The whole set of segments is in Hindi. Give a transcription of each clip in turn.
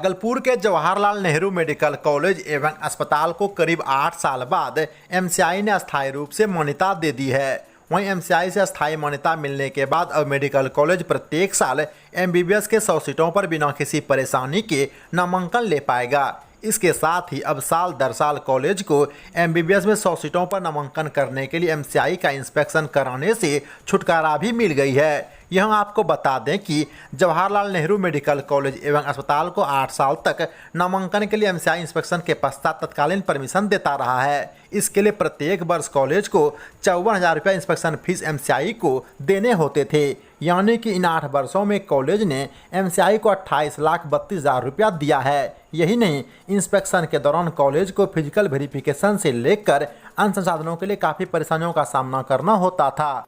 भागलपुर के जवाहरलाल नेहरू मेडिकल कॉलेज एवं अस्पताल को करीब 8 साल बाद एमसीआई ने अस्थायी रूप से मान्यता दे दी है। वहीं एमसीआई से अस्थायी मान्यता मिलने के बाद अब मेडिकल कॉलेज प्रत्येक साल एमबीबीएस के 100 सीटों पर बिना किसी परेशानी के नामांकन ले पाएगा। इसके साथ ही अब साल दर साल कॉलेज को एमबीबीएस में 100 सीटों पर नामांकन करने के लिए एमसीआई का इंस्पेक्शन कराने से छुटकारा भी मिल गई है। यह आपको बता दें कि जवाहरलाल नेहरू मेडिकल कॉलेज एवं अस्पताल को 8 साल तक नामांकन के लिए एमसीआई इंस्पेक्शन के पश्चात तत्कालीन परमिशन देता रहा है। इसके लिए प्रत्येक वर्ष कॉलेज को 54,000 रुपया इंस्पेक्शन फीस एमसीआई को देने होते थे। यानी कि इन 8 वर्षों में कॉलेज ने एमसीआई को 28,32,000 रुपया दिया है। यही नहीं, इंस्पेक्शन के दौरान कॉलेज को फिजिकल वेरिफिकेशन से लेकर अन्य संसाधनों के लिए काफ़ी परेशानियों का सामना करना होता था।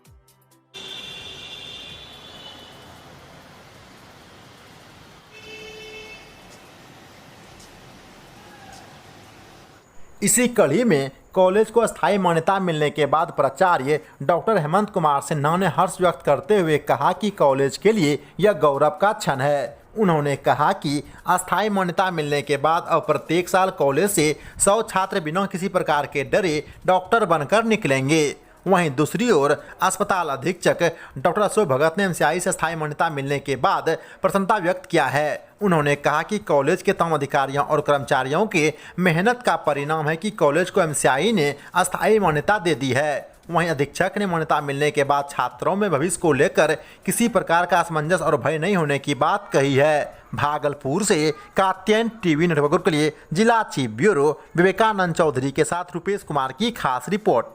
इसी कड़ी में कॉलेज को अस्थायी मान्यता मिलने के बाद प्राचार्य डॉक्टर हेमंत कुमार सिन्हा ने हर्ष व्यक्त करते हुए कहा कि कॉलेज के लिए यह गौरव का क्षण है। उन्होंने कहा कि अस्थायी मान्यता मिलने के बाद अब प्रत्येक साल कॉलेज से 100 छात्र बिना किसी प्रकार के डरे डॉक्टर बनकर निकलेंगे। वहीं दूसरी ओर अस्पताल अधीक्षक डॉक्टर अशोक भगत ने एमसीआई से स्थायी मान्यता मिलने के बाद प्रसन्नता व्यक्त किया है। उन्होंने कहा कि कॉलेज के तमाम अधिकारियों और कर्मचारियों के मेहनत का परिणाम है कि कॉलेज को एमसीआई ने अस्थायी मान्यता दे दी है। वहीं अधीक्षक ने मान्यता मिलने के बाद छात्रों में भविष्य को लेकर किसी प्रकार का असमंजस और भय नहीं होने की बात कही है। भागलपुर से कात्यायन टीवी नेटवर्क के लिए जिला चीफ ब्यूरो विवेकानंद चौधरी के साथ रुपेश कुमार की खास रिपोर्ट।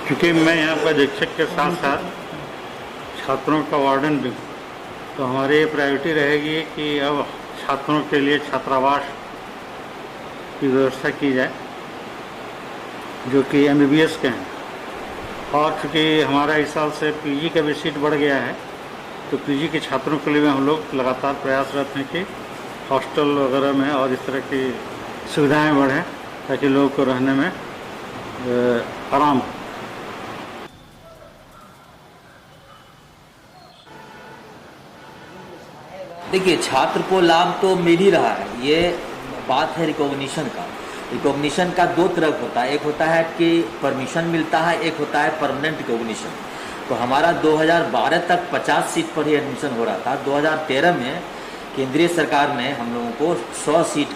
क्योंकि मैं यहाँ पर अधीक्षक के साथ साथ छात्रों का वार्डन भी, तो हमारी ये प्रायोरिटी रहेगी कि अब छात्रों के लिए छात्रावास की व्यवस्था की जाए जो कि एमबीबीएस के हैं। और चूँकि हमारा इस साल से पीजी का भी सीट बढ़ गया है, तो पीजी के छात्रों के लिए भी हम लोग लगातार प्रयासरत हैं कि हॉस्टल वगैरह में और इस तरह की सुविधाएँ बढ़ें ताकि लोगों को रहने में आराम हो। देखिए, छात्र को लाभ तो मिल ही रहा है। ये बात है रिकॉग्निशन का। रिकॉग्निशन का 2 तरह होता है। एक होता है कि परमिशन मिलता है, एक होता है परमानेंट रिकॉग्निशन। तो हमारा 2012 तक 50 सीट पर ही एडमिशन हो रहा था। 2013 में केंद्रीय सरकार ने हम लोगों को 100 सीट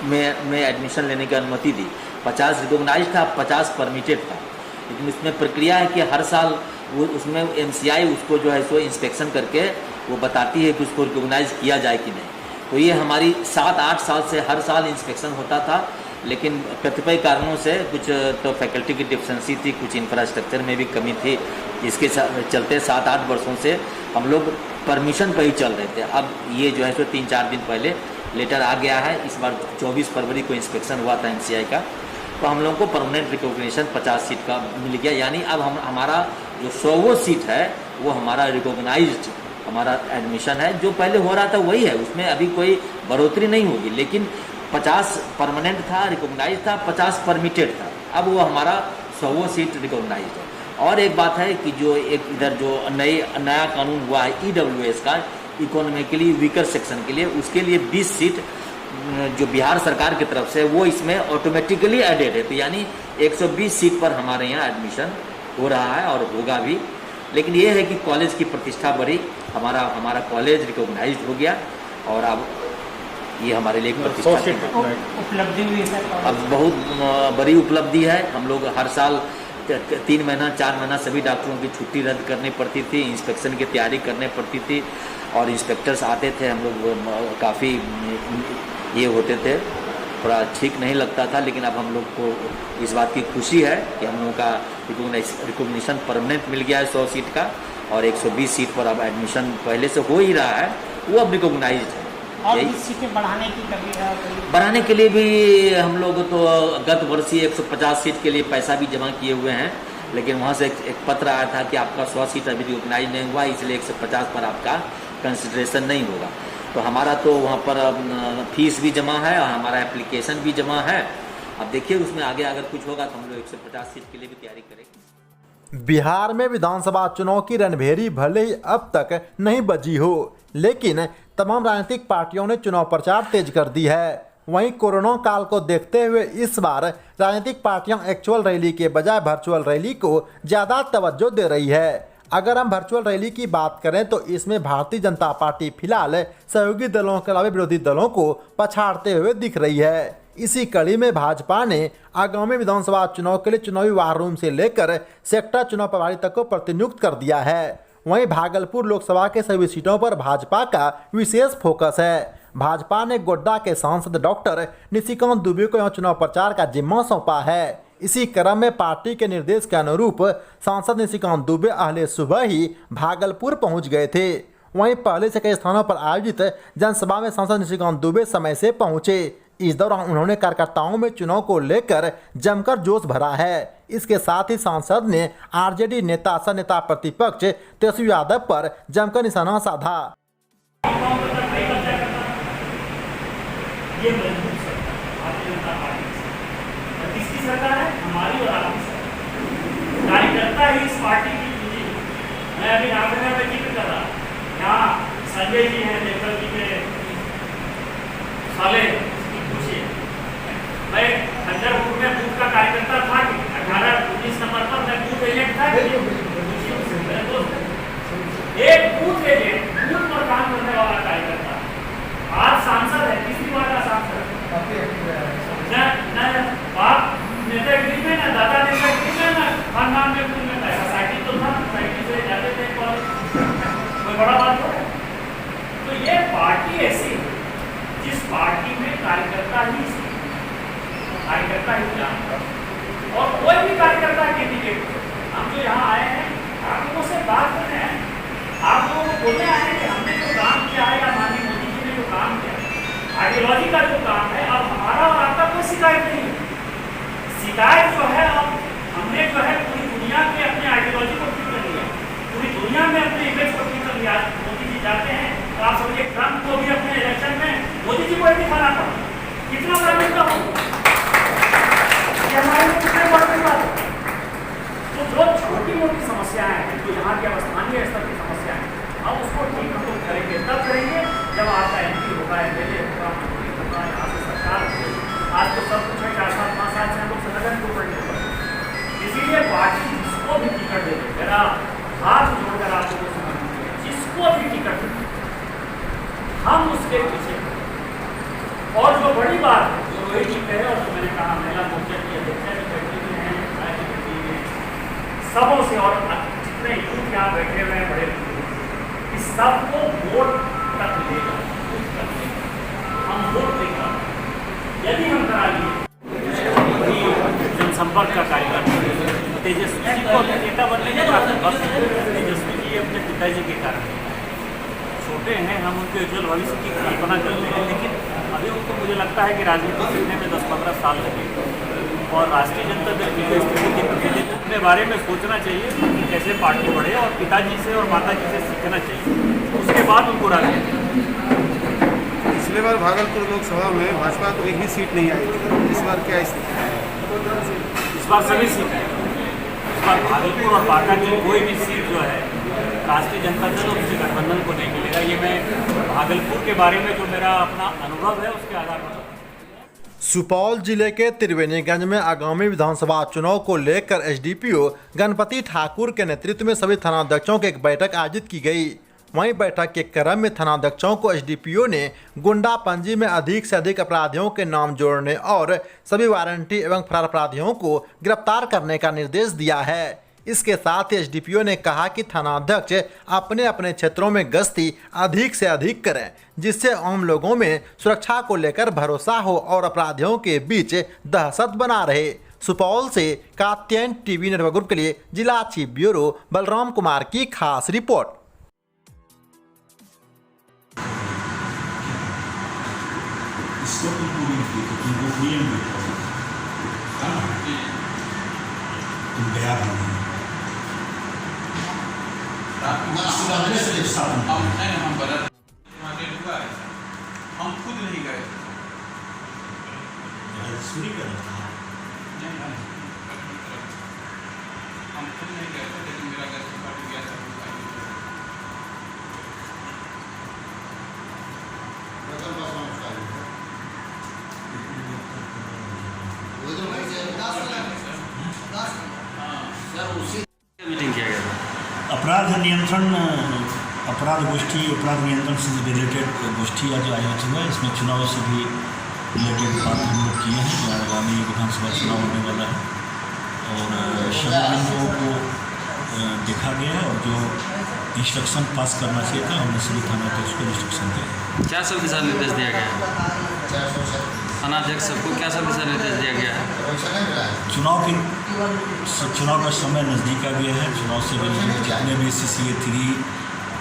में एडमिशन लेने की अनुमति दी। 50 रिकॉग्नाइज था, 50 परमिटेड था। लेकिन इसमें प्रक्रिया है कि हर साल वो उसमें एमसीआई उसको जो है सो इंस्पेक्शन करके वो बताती है कि उसको रिकॉग्नाइज किया जाए कि नहीं। तो ये हमारी 7-8 साल से हर साल इंस्पेक्शन होता था, लेकिन कतिपय कारणों से कुछ तो फैकल्टी की डिफिशेंसी थी, कुछ इंफ्रास्ट्रक्चर में भी कमी थी। इसके चलते 7-8 वर्षों से हम लोग परमिशन पर ही चल रहे थे। अब ये जो है सो 3-4 दिन पहले लेटर आ गया है। इस बार 24 फरवरी को इंस्पेक्शन हुआ था एमसीआई का, तो हम लोग को परमानेंट रिकॉग्निशन 50 सीट का मिल गया। यानी अब हमारा जो 100 सीट है वो हमारा रिकॉग्नाइज्ड हमारा एडमिशन है। जो पहले हो रहा था वही है, उसमें अभी कोई बढ़ोतरी नहीं होगी। लेकिन 50 परमानेंट था, रिकॉग्नाइज था, 50 परमिटेड था। अब वो हमारा 100 सीट रिकॉग्नाइज है। और एक बात है कि जो एक इधर जो नया कानून हुआ है ईडब्ल्यूएस का, इकोनॉमिकली वीकर सेक्शन के लिए, उसके लिए 20 सीट जो बिहार सरकार की तरफ से वो इसमें ऑटोमेटिकली एडेड है। तो यानी 120 सीट पर हमारे यहाँ एडमिशन हो रहा है और होगा भी। लेकिन ये है कि कॉलेज की प्रतिष्ठा बढ़ी, हमारा कॉलेज रिकॉग्नाइज्ड हो गया और अब ये हमारे लिए प्रतिष्ठा उपलब्धि हुई है। अब बहुत बड़ी उपलब्धि है। हम लोग हर साल 3 महीना 4 महीना सभी डॉक्टरों की छुट्टी रद्द करनी पड़ती थी, इंस्पेक्शन की तैयारी करनी पड़ती थी और इंस्पेक्टर्स आते थे। हम लोग काफ़ी ये होते थे, थोड़ा ठीक नहीं लगता था। लेकिन अब हम लोग को इस बात की खुशी है कि हम लोगों का रिकॉग्निशन परमानेंट मिल गया है 100 सीट का, और 120 सीट पर अब एडमिशन पहले से हो ही रहा है, वो अब रिकॉग्नाइज्ड है। और 20 सीटें बढ़ाने की कभी बढ़ाने के लिए भी हम लोग तो गत वर्ष ही 150 सीट के लिए पैसा भी जमा किए हुए हैं। लेकिन वहाँ से एक पत्र आया था कि आपका 100 सीट अभी रिकॉग्नाइज नहीं हुआ, इसलिए 150 पर आपका कंसिडरेशन नहीं होगा। तो हमारा तो वहाँ पर फीस भी जमा है और हमारा एप्लीकेशन भी जमा है। अब देखिए उसमें आगे अगर कुछ होगा तो हम लोग 150 सीट के लिए भी तैयारी करेंगे। बिहार में विधानसभा चुनाव की रणभेरी भले ही अब तक नहीं बजी हो, लेकिन तमाम राजनीतिक पार्टियों ने चुनाव प्रचार तेज कर दी है। वहीं कोरोना काल को देखते हुए इस बार राजनीतिक पार्टियां एक्चुअल रैली के बजाय वर्चुअल रैली को ज़्यादा तवज्जो दे रही है। अगर हम वर्चुअल रैली की बात करें तो इसमें भारतीय जनता पार्टी फिलहाल सहयोगी दलों के अलावा विरोधी दलों को पछाड़ते हुए दिख रही है। इसी कड़ी में भाजपा ने आगामी विधानसभा चुनाव के लिए चुनावी वार रूम से लेकर सेक्टर चुनाव प्रभारी तक को प्रतिनियुक्त कर दिया है। वहीं भागलपुर लोकसभा के सभी सीटों पर भाजपा का विशेष फोकस है। भाजपा ने गोड्डा के सांसद डॉक्टर निशिकांत दुबे को यहां चुनाव प्रचार का जिम्मा सौंपा है। इसी क्रम में पार्टी के निर्देश के अनुरूप सांसद निशिकांत दुबे अहले सुबह ही भागलपुर पहुंच गए थे। वहीं पहले से कई स्थानों पर आयोजित जनसभा में सांसद निशिकांत दुबे समय से पहुंचे। इस दौरान उन्होंने कार्यकर्ताओं में चुनाव को लेकर जमकर जोश भरा है। इसके साथ ही सांसद ने आरजेडी नेता सह नेता प्रतिपक्ष तेजस्वी यादव पर जमकर निशाना साधा। ये मजबूत सरकार भारतीय जनता पार्टी की किसकी सरकार है? हमारी और आपकी सरकार। कार्यकर्ता ही इस पार्टी की पूंजी है। मैं अभी नागरिकता में जिक्र कर रहा, यहाँ संजय जी हैं, देवघर जी के साले पूछिए। मैं खंजरपुर में बूथ का कार्यकर्ता था कि 18-19 नंबर पर मैं बूथ एजेंट था। एक बूथ एजेंट, बूथ पर काम करने वाला कार्यकर्ता आज सांसद है। किसी बात का सांसद आप नेतागिरी में ना दादा नेतागिरी में ना खानदान में कुछ में सोसाइटी तो था, सोसाइटी से जाते थे कोई बड़ा बात हो। तो ये पार्टी ऐसी है जिस पार्टी में कार्यकर्ता ही जानता और कोई भी कार्यकर्ता कैंडिडेट। हम जो यहाँ आए हैं आप लोगों से बात करने हैं, आप लोगों को बोलने आए हैं कि हमने जो काम किया है या माननीय मोदी जी ने जो काम किया है, आइडियोलॉजी का जो काम है, अब हमारा और आपका कोई शिकायत नहीं है। शिकायत जो है अब हमने जो है पूरी दुनिया में अपनी आइडियोलॉजी को ठीक कर लिया, पूरी दुनिया में अपने इमेज को ठीक कर लिया। मोदी जी जाते हैं तो आप समझिए ट्रंप को भी अपने इलेक्शन में मोदी जी को ही दिखाना पड़ा। कितना बड़ा मुद्दा हो हमारे लिए, कितने बड़ी बात है। तो जो छोटी मोटी समस्याएं हैं, जो यहाँ की स्थानीय स्तर की समस्याएं हैं, अब उसको ठीक हम लोग करेंगे, तब करेंगे जब आपका एमपी होगा, एमएलए होगा, मंत्री होगा, यहाँ से सरकार होगी। आज तो सब कुछ है, 4-5 साल से हम लोग संगठन को पढ़ने पर। इसीलिए पार्टी जिसको भी टिकट दे दे, मेरा हाथ जोड़कर आप लोगों से मांगते हैं, जिसको भी टिकट दे हम उसके पीछे। और जो बड़ी बात है, जो रोहित जी कहे और जो मैंने कहा, महिला मोर्चा की अध्यक्षा भी बैठी हुई है, राज्य बैठी हुई है, सबों से और जितने यूथ यहाँ बैठे हुए हैं बड़े, इस सबको वोट तक लेगा, हम वोट देगा यदि हम करा लिए। जनसंपर्क का कार्यक्रम तेजस्वी जी को नेता बनने के कारण बस तेजस्वी जी अपने पिताजी के कारण छोटे हैं, हम उनके उज्जवल भविष्य की कल्पना करते हैं, लेकिन अभी उनको मुझे लगता है कि राजनीति सीखने में 10-15 साल लगेगा और राष्ट्रीय जनता दल की स्थिति के प्रतिनिधित्व के बारे में सोचना चाहिए कि कैसे पार्टी बढ़े और पिताजी से और माताजी से सीखना चाहिए, उसके बाद उनको राजनीति। पिछले बार भागलपुर लोकसभा में भाजपा को एक भी सीट नहीं आई थी, इस बार क्या स्थिति है? इस बार सभी सीट है। इस बार भागलपुर और बांका की कोई भी सीट जो है राष्ट्रीय जनता दल और किसी गठबंधन को नहीं मिलेगा। ये मैं भागलपुर के बारे में जो मेरा अपना अनुभव है उसके आधार पर। सुपौल जिले के त्रिवेणीगंज में आगामी विधानसभा चुनाव को लेकर एसडीपीओ गणपति ठाकुर के नेतृत्व में सभी थानाध्यक्षों की एक बैठक आयोजित की गई। वहीं बैठक के क्रम में थानाध्यक्षों को एसडीपीओ ने गुंडापंजी में अधिक से अधिक अपराधियों के नाम जोड़ने और सभी वारंटी एवं फरार अपराधियों को गिरफ्तार करने का निर्देश दिया है। इसके साथ ही एसडीपीओ ने कहा कि थानाध्यक्ष अपने अपने क्षेत्रों में गश्ती अधिक से अधिक करें, जिससे आम लोगों में सुरक्षा को लेकर भरोसा हो और अपराधियों के बीच दहशत बना रहे। सुपौल से कात्यायन टीवी नेटवर्क ग्रुप के लिए जिला चीफ ब्यूरो बलराम कुमार की खास रिपोर्ट। हम खुद नहीं गए, हम हम खुद नहीं गए थे, लेकिन मेरा घर से पार्टी गया था। मीटिंग किया गया था। अपराध नियंत्रण अपराध गोष्ठी अपराध नियंत्रण से रिलेटेड गोष्ठी आज आयोजित हुआ है। इसमें चुनाव से भी रिलेटेड बात हम लोग किए हैं जो आगामी विधानसभा चुनाव होने वाला है, और सभी बिंदुओं को देखा गया है और जो इंस्ट्रक्शन पास करना चाहिए था हमने सभी थानाध्यक्ष को इंस्ट्रक्शन दिया। क्या सब दिशा निर्देश दिया गया है? थानाध्यक्ष सबको क्या सब दिशा निर्देश दिया गया है? चुनाव का समय नज़दीक आ गया है। चुनाव से रिलेटेड जितने भी CCA 3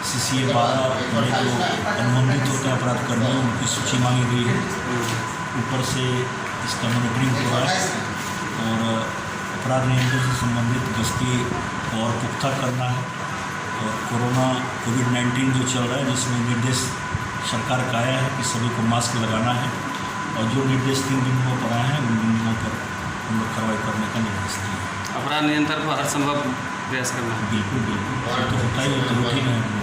CCA 12 में जो अनुबंधित होते हैं अपराध कर्मी, उनकी सूची मांगी गई है। ऊपर से इसका मॉनिटरिंग हो रहा है और अपराध नियंत्रण से संबंधित गश्ती और पुख्ता करना है। और कोविड-19 जो चल रहा है जिसमें निर्देश सरकार का आया है कि सभी को मास्क लगाना है, और जो निर्देश 3 बिंदुओं पर आए हैं उन बिंदुओं पर हम लोग कार्रवाई करने का निर्देश दिया। अपराध नियंत्रण पर हर संभव प्रयास करना है। बिल्कुल तो होता ही तो रूटीन है।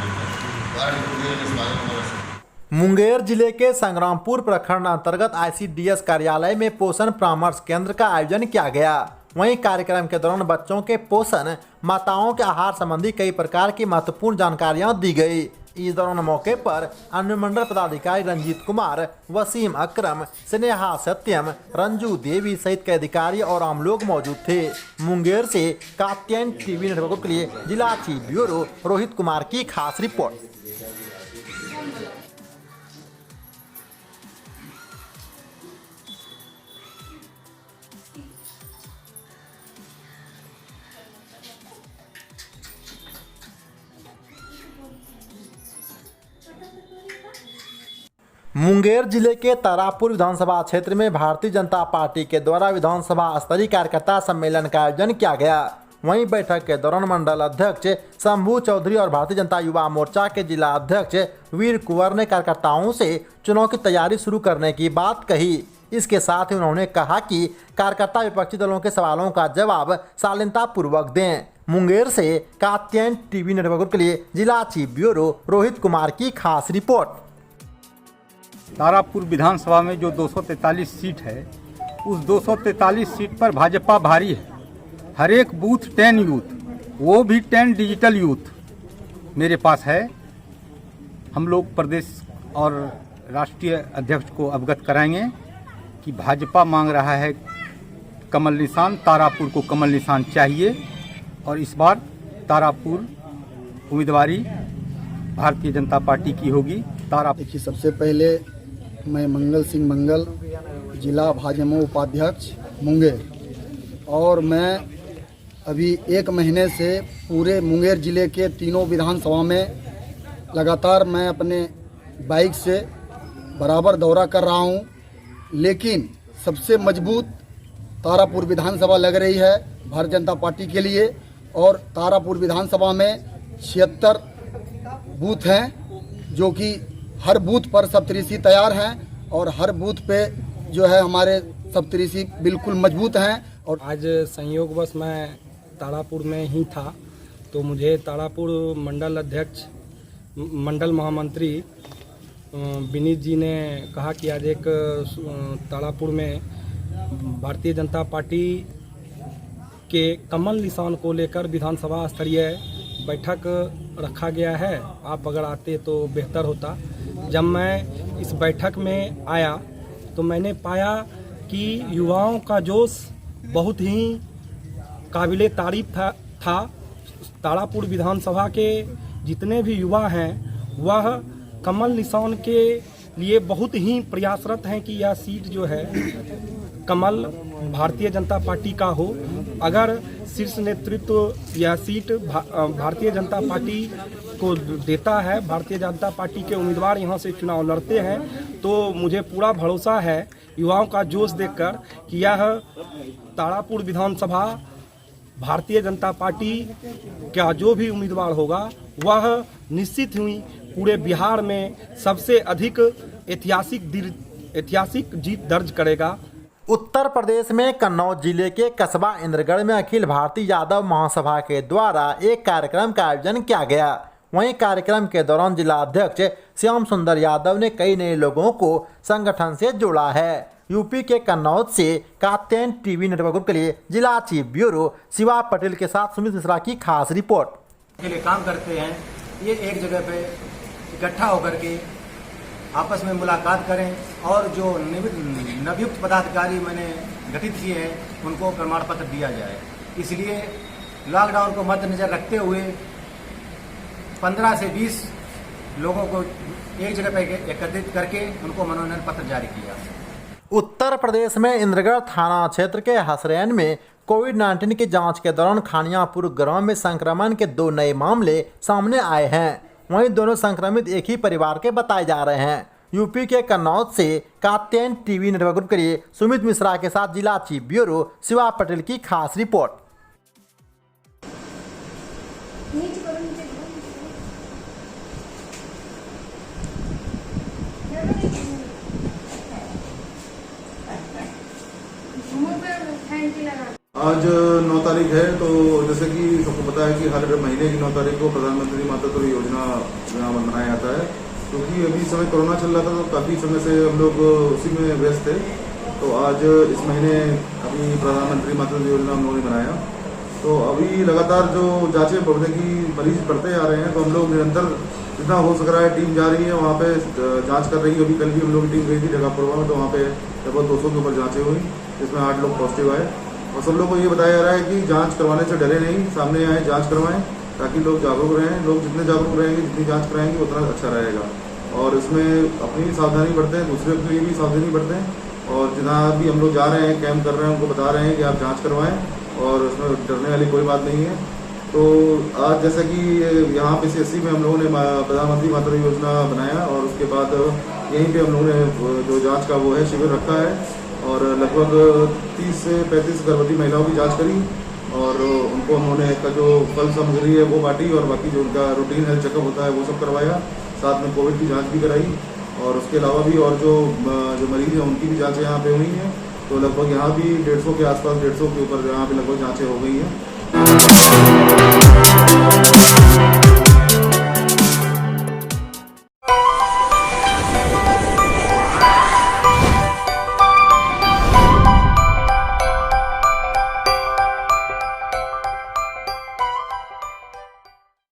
मुंगेर जिले के संग्रामपुर प्रखंड अंतर्गत ICDS कार्यालय में पोषण परामर्श केंद्र का आयोजन किया गया। वहीं कार्यक्रम के दौरान बच्चों के पोषण, माताओं के आहार संबंधी कई प्रकार की महत्वपूर्ण जानकारियां दी गई। इस दौरान मौके पर अनुमंडल पदाधिकारी रंजीत कुमार, वसीम अकरम, स्नेहा सत्यम, रंजू देवी सहित कई अधिकारी और आम लोग मौजूद थे। मुंगेर से कात्यायन TV नेटवर्क के लिए जिला चीफ ब्यूरो रोहित कुमार की खास रिपोर्ट। मुंगेर जिले के तारापुर विधानसभा क्षेत्र में भारतीय जनता पार्टी के द्वारा विधानसभा स्तरीय कार्यकर्ता सम्मेलन का आयोजन किया गया। वहीं बैठक के दौरान मंडल अध्यक्ष शंभू चौधरी और भारतीय जनता युवा मोर्चा के जिला अध्यक्ष वीर कुंवर ने कार्यकर्ताओं से चुनाव की तैयारी शुरू करने की बात कही। इसके साथ ही उन्होंने कहा कि कार्यकर्ता विपक्षी दलों के सवालों का जवाब शालीनता पूर्वक दें। मुंगेर से कात्यायन TV नेटवर्क के लिए जिला चीफ ब्यूरो रोहित कुमार की खास रिपोर्ट। तारापुर विधानसभा में जो 243 सीट है, उस 243 सीट पर भाजपा भारी है। हर एक बूथ 10 यूथ, वो भी 10 डिजिटल यूथ मेरे पास है। हम लोग प्रदेश और राष्ट्रीय अध्यक्ष को अवगत कराएंगे कि भाजपा मांग रहा है कमल निशान, तारापुर को कमल निशान चाहिए, और इस बार तारापुर उम्मीदवारी भारतीय जनता पार्टी की होगी। देखिए, सबसे पहले मैं मंगल सिंह मंगल, जिला भाजपा उपाध्यक्ष मुंगेर, और मैं अभी 1 महीने से पूरे मुंगेर जिले के तीनों विधानसभा में लगातार मैं अपने बाइक से बराबर दौरा कर रहा हूं, लेकिन सबसे मजबूत तारापुर विधानसभा लग रही है भारतीय जनता पार्टी के लिए। और तारापुर विधानसभा में 76 बूथ हैं, जो कि हर बूथ पर सप्तऋषि तैयार हैं, और हर बूथ पे जो है हमारे सप्तऋषि बिल्कुल मजबूत हैं। और आज संयोगवश मैं तारापुर में ही था, तो मुझे तारापुर मंडल अध्यक्ष, मंडल महामंत्री विनीत जी ने कहा कि आज एक तारापुर में भारतीय जनता पार्टी के कमल निशान को लेकर विधानसभा स्तरीय बैठक रखा गया है। आप अगर आते तो बेहतर होता। जब मैं इस बैठक में आया तो मैंने पाया कि युवाओं का जोश बहुत ही काबिले तारीफ था। तारापुर विधानसभा के जितने भी युवा हैं वह कमल निशान के लिए बहुत ही प्रयासरत हैं कि यह सीट जो है कमल भारतीय जनता पार्टी का हो। अगर शीर्ष नेतृत्व यह सीट भारतीय जनता पार्टी को देता है, भारतीय जनता पार्टी के उम्मीदवार यहाँ से चुनाव लड़ते हैं, तो मुझे पूरा भरोसा है युवाओं का जोश देखकर कि यह तारापुर विधानसभा भारतीय जनता पार्टी का जो भी उम्मीदवार होगा वह निश्चित ही पूरे बिहार में सबसे अधिक ऐतिहासिक जीत दर्ज करेगा। उत्तर प्रदेश में कन्नौज जिले के कस्बा इंद्रगढ़ में अखिल भारतीय यादव महासभा के द्वारा एक कार्यक्रम का आयोजन किया गया। वहीं कार्यक्रम के दौरान जिला अध्यक्ष श्याम सुंदर यादव ने कई नए लोगों को संगठन से जोड़ा है। यूपी के कन्नौज से कात्यायन टीवी नेटवर्क ग्रुप के लिए जिला चीफ ब्यूरो शिवा पटेल के साथ सुमित मिश्रा की खास रिपोर्ट। के लिए काम करते हैं, ये एक जगह पे इकट्ठा होकर के आपस में मुलाकात करें और जो नवयुक्त पदाधिकारी मैंने गठित किए हैं उनको प्रमाण पत्र दिया जाए। इसलिए लॉकडाउन को मद्देनजर रखते हुए 15 से 20 लोगों को एक जगह पर एकत्रित करके उनको मनोनयन पत्र जारी किया। उत्तर प्रदेश में इंद्रगढ़ थाना क्षेत्र के हसरैन में कोविड-19 की जांच के दौरान खानियापुर गांव में संक्रमण के 2 नए मामले सामने आए हैं। वहीं दोनों संक्रमित एक ही परिवार के बताए जा रहे हैं। यूपी के कन्नौज से कात्यायन टीवी नेटवर्क ग्रुप के लिए सुमित मिश्रा के साथ जिला चीफ ब्यूरो शिवा पटेल की खास रिपोर्ट। आज 9 तारीख है, तो जैसे कि सबको पता है कि हर महीने की 9 तारीख को प्रधानमंत्री मातृत्व योजना मनाया जाता है। क्योंकि अभी समय कोरोना चल रहा था तो काफ़ी समय से हम लोग उसी में व्यस्त थे। तो आज इस महीने अभी प्रधानमंत्री मातृत्व योजना हम लोगों ने बनाया। तो अभी लगातार जो जांचें बढ़ने की मरीज बढ़ते आ रहे हैं, तो हम लोग निरंतर जितना हो सक रहा है टीम जा रही है वहाँ पे जाँच कर रही है। अभी कल भी हम लोग की टीम गई थी जगापुरवा में, तो वहाँ पे लगभग 200 के ऊपर जाँचें हुई, जिसमें 8 लोग पॉजिटिव आए। और सब लोगों को ये बताया जा रहा है कि जांच करवाने से डरे नहीं, सामने आए जांच करवाएं, ताकि लोग जागरूक रहें। लोग जितने जागरूक रहेंगे, जितनी जांच कराएंगे उतना अच्छा रहेगा। और इसमें अपनी भी सावधानी बरतें, दूसरे के लिए भी सावधानी बरतें। और जितना भी हम लोग जा रहे हैं, कैंप कर रहे हैं, उनको बता रहे हैं कि आप जाँच करवाएँ और उसमें डरने वाली कोई बात नहीं है। तो आज जैसे कि यहाँ PCSC में हम लोगों ने प्रधानमंत्री मातृत्व योजना बनाया और उसके बाद यहीं पे हम लोगों ने जो जांच का वो है शिविर रखा है और लगभग 30 से 35 गर्भवती महिलाओं की जांच करी और उनको उन्होंने का जो फल सामग्री है वो बांटी और बाकी जो उनका रूटीन हेल्थ चेकअप होता है वो सब करवाया। साथ में कोविड की जाँच भी कराई और उसके अलावा भी और जो मरीज हैं उनकी भी जाँचें यहाँ पे हुई हैं। तो लगभग यहाँ भी 150 के आसपास, 150 के ऊपर यहाँ पे लगभग जाँचें हो गई हैं।